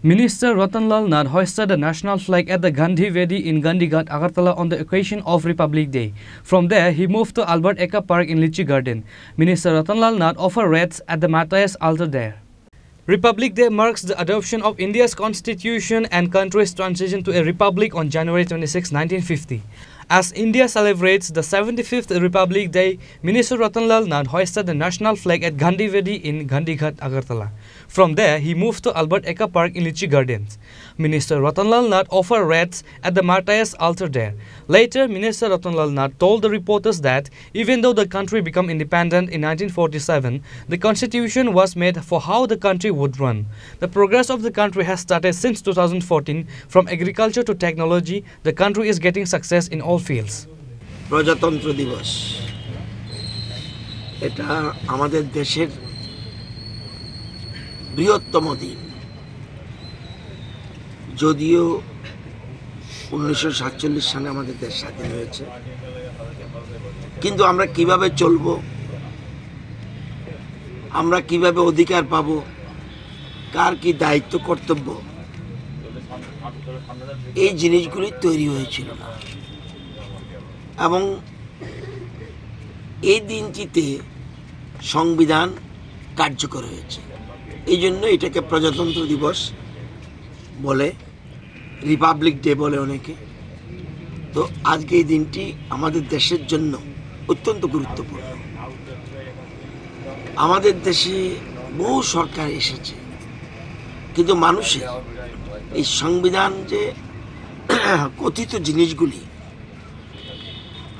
Minister Ratanlal Nath hoisted the national flag at the Gandhi Vedi in Gandighat, Agartala on the occasion of Republic Day. From there, he moved to Albert Eka Park in Lychee Garden. Minister Ratanlal Nath offered wreaths at the Matthias altar there. Republic Day marks the adoption of India's constitution and country's transition to a republic on January 26, 1950. As India celebrates the 75th Republic Day, Minister Ratanlal Nath hoisted the national flag at Gandhi Vedi in Gandighat, Agartala. From there, he moved to Albert Eka Park in Lychee Gardens. Minister Ratanlal Nath offered wreaths at the Matthias altar there. Later, Minister Ratanlal Nath told the reporters that even though the country became independent in 1947, the constitution was made for how the country would run. The progress of the country has started since 2014. From agriculture to technology, the country is getting success in all fields. প্রজাতন্ত্র দিবস এটা আমাদের দেশের বৃহত্তম দিন। যদিও 1947 সালে আমাদের দেশ স্বাধীন হয়েছে, কিন্তু আমরা কিভাবে চলবো, আমরা কিভাবে অধিকার পাবো, কার কি দায়িত্ব কর্তব্য, এই জিনিসগুলি তৈরি হয়েছিল না। এবং এই দিনটিতে সংবিধান কার্যকর হয়েছে, এই জন্য এটাকে প্রজাতন্ত্র দিবস বলে, রিপাবলিক ডে বলে অনেকে। তো আজকে এই দিনটি আমাদের দেশের জন্য অত্যন্ত গুরুত্বপূর্ণ। আমাদের দেশে বহু সরকার এসেছে, কিন্তু মানুষের এই সংবিধান যে কথিত জিনিসগুলি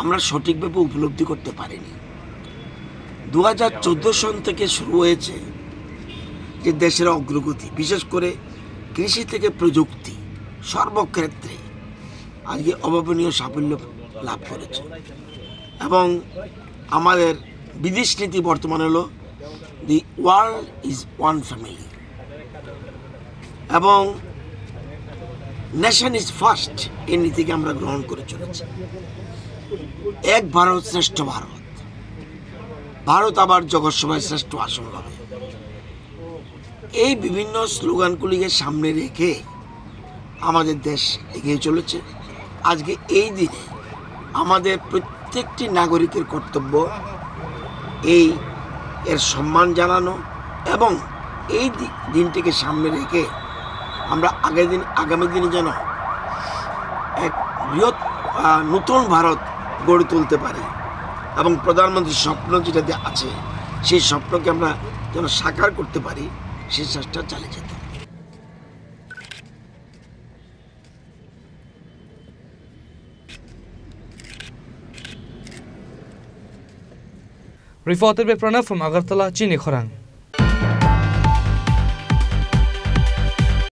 আমরা সঠিকভাবে উপলব্ধি করতে পারিনি। 2014 সন থেকে শুরু হয়েছে যে দেশের অগ্রগতি, বিশেষ করে কৃষি থেকে প্রযুক্তি, সর্বক্ষেত্রে আজকে অভাবনীয় সাফল্য লাভ করেছে। এবং আমাদের বিদেশ নীতি বর্তমান হলো the world is one family এবং নেশন ইজ ফার্স্ট, এই নীতিকে আমরা গ্রহণ করে চলেছি। এক ভারত শ্রেষ্ঠ ভারত, ভারত আবার জগৎসভায় শ্রেষ্ঠ আসন হবে, এই বিভিন্ন স্লোগানগুলিকে সামনে রেখে আমাদের দেশ এগিয়ে চলেছে। আজকে এই দিনে আমাদের প্রত্যেকটি নাগরিকের কর্তব্য এর সম্মান জানানো এবং এই দিনটিকে সামনে রেখে আমরা আগামী দিনে যেন এক বৃহৎ নতুন ভারত গড়ে তুলতে পারি এবং প্রধানমন্ত্রীর স্বপ্ন যেটাতে আছে সেই স্বপ্নকে আমরা যেন সাকার করতে পারি, সেই চেষ্টা চালিয়ে যেতে। Reported by Pranav from Agartala, Chini Khorang.